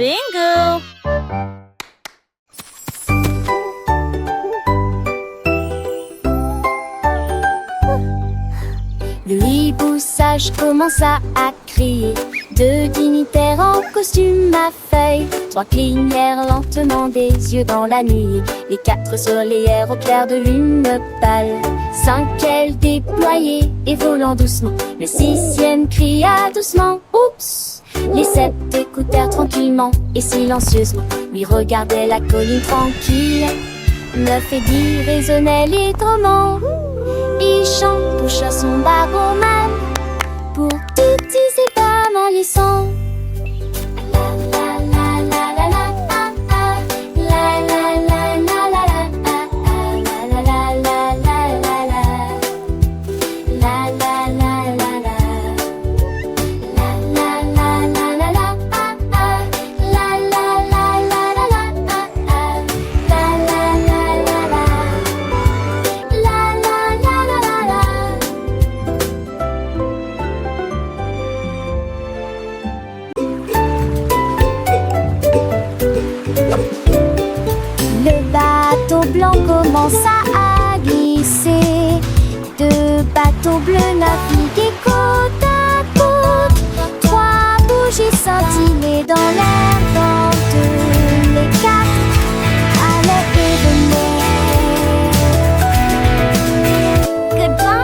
Bingo! Le hibou sage commença à crier. Deux dignitaires en costume à feuilles, trois clignèrent lentement des yeux dans la nuit. Les quatre soleillèrent au clair de lune pâle. Cinq ailes déployées et volant doucement. Le sixième cria doucement « Oups !» Les sept écoutèrent tranquillement et silencieusement. Lui regardaient la colline tranquille. 9 et 10 résonnaient librement. Bichon toucha son baromane pour tout diser pas en lissant. Commença à glisser. Deux bateaux bleus naviguaient côte à côte. Trois bougies scintillaient dans l'air dans deux. Les quatre allaient et venaient. Goodbye.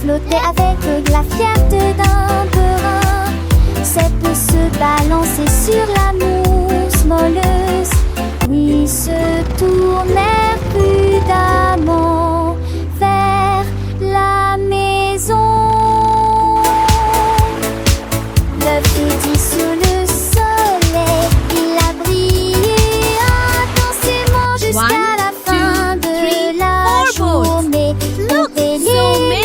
Flottait avec la fierté d'un perin. Sept se balançaient sur la mousse molleuse. Puis se tournèrent prudemment vers la maison. 9 et 10 sous le soleil, il a brillé intensément jusqu'à la fin de la journée. Look, so many!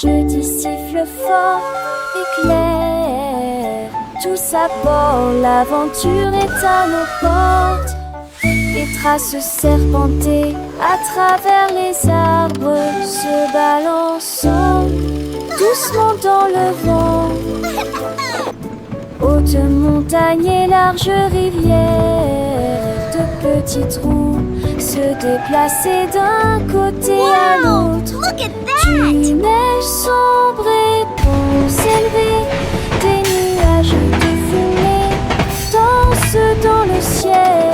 Jeudi siffle fort et clair. Tous à bord, l'aventure est à nos portes. Les traces serpentées à travers les arbres se balançant doucement dans le vent. Haute montagne et large rivière, de petits trous se déplacer d'un côté à l'autre. Tunnels sombres et ponts élevés, des nuages de fumée dansent dans le ciel.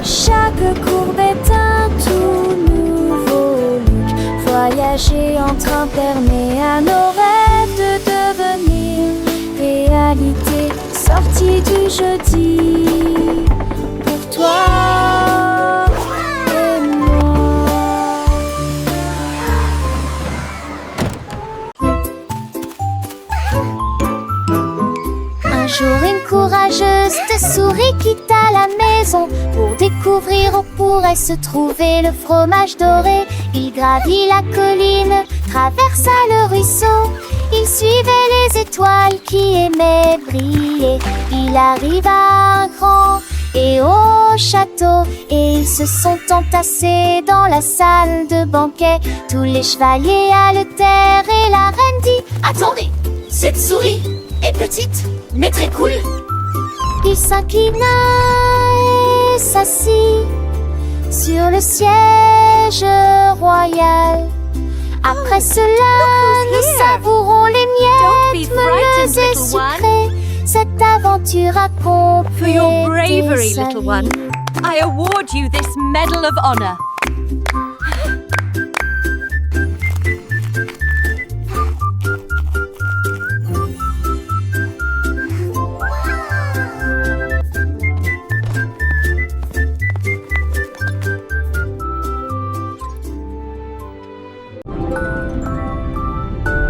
Chaque courbe est un tout nouveau look. Voyager en train permet à nos rêves de devenir réalité. Sortie du jeudi pour toi et moi. Un jour, une courageuse de souris quitta la maison pour découvrir où pourrait se trouver le fromage doré. Il gravit la colline, traversa le ruisseau. Il suivait les étoiles qui aimaient briller. Il arriva à un grand et haut château, et ils se sont entassés dans la salle de banquet. Tous les chevaliers haltèrent et la reine dit: Attendez, cette souris est petite, mais très cool. Il s'inclina et s'assit sur le siège royal. Après cela, nous savourons les miettes moelleuses et sucrées. Cette aventure accomplie. For your bravery, little one, I award you this Medal of Honor.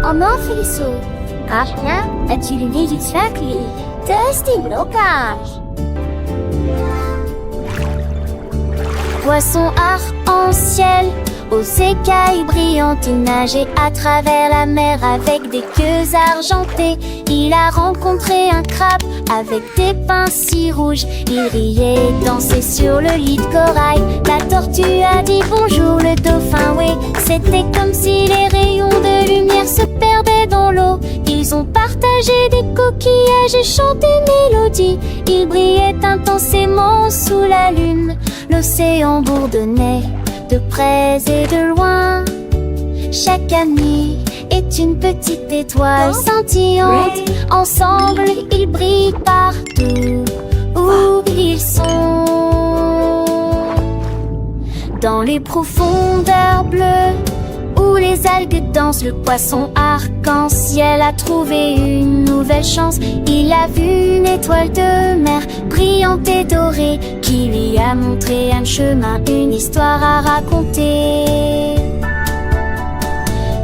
En un faisceau, Kasia, as-tu l'idée du cercle? Dusty blocage. Poisson arc-en-ciel, aux écailles brillantes, il nageait à travers la mer avec des queues argentées. Il a rencontré un crabe avec des pinces si rouges. Il riait et dansait sur le lit de corail. La tortue a dit bonjour, le dauphin, oui. C'était comme si les rayons de lumière se perdaient dans l'eau. Ils ont partagé des coquillages et chanté une mélodie. Ils brillaient intensément sous la lune. L'océan bourdonnait de près et de loin. Chaque ami est une petite étoile scintillante. Ensemble, ils brillent partout où ils sont. Dans les profondeurs bleues où les algues dansent, le poisson arc-en-ciel a trouvé une nouvelle chance. Il a vu une étoile de mer brillante et dorée qui lui a montré un chemin, une histoire à raconter.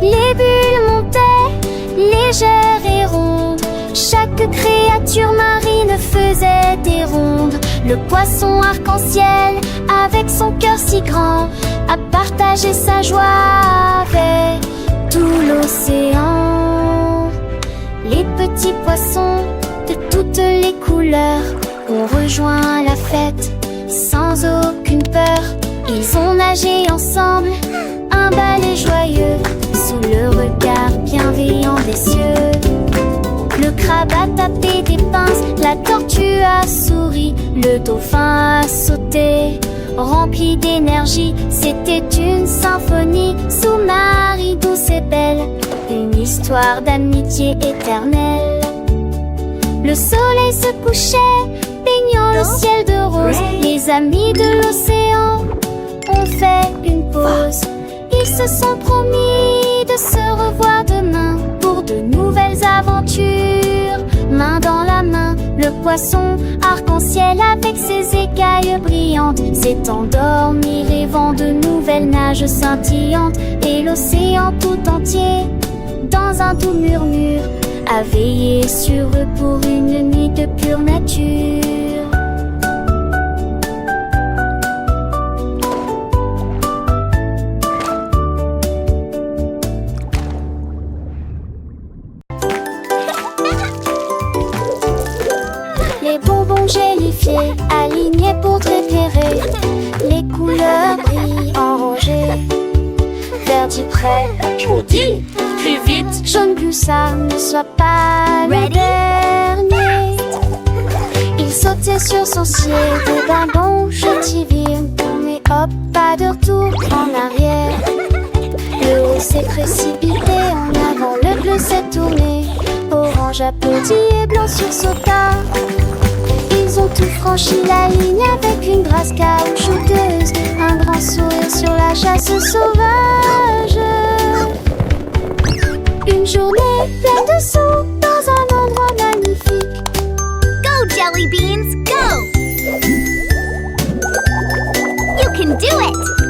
Les bulles montaient, légères et rondes. Chaque créature marine faisait des rondes. Le poisson arc-en-ciel, avec son cœur si grand, a partagé sa joie avec tout l'océan. Les petits poissons de toutes les couleurs ont rejoint la fête sans aucune peur. Ils ont nagé ensemble, un balai joyeux, sous le regard bienveillant des cieux. Le crabe a tapé des pinces, la tortue a souri, le dauphin a sauté, rempli d'énergie. C'était une symphonie sous-marine douce et belle, une histoire d'amitié éternelle. Le soleil se couchait, baignant le ciel de rose. Les amis de l'océan ont fait une pause. Ils se sont promis de se revoir demain pour de nouvelles aventures. Main dans la main, le poisson arc-en-ciel avec ses écailles brillantes s'est endormi rêvant de nouvelles nages scintillantes. Et l'océan tout entier, dans un doux murmure, a veillé sur eux pour une nuit de pure nature. Les bonbons gélifiés alignés pour préférer. Les couleurs brillent orangées, vert dit prêt, Maudit, plus vite. jaune plus ça ne soit pas le dernier. Il sautait sur son ciel, des ballons chutivirent, mais hop, pas de retour en arrière. Le haut s'est précipité en avant, le bleu s'est tourné, orange applaudit et blanc sursauta. Ils ont tout franchi la ligne avec une grâce caoutchouteuse, un grand sourire sur la chasse sauvage. Une journée pleine de son dans un endroit magnifique. Go, Jelly Beans, go! You can do it!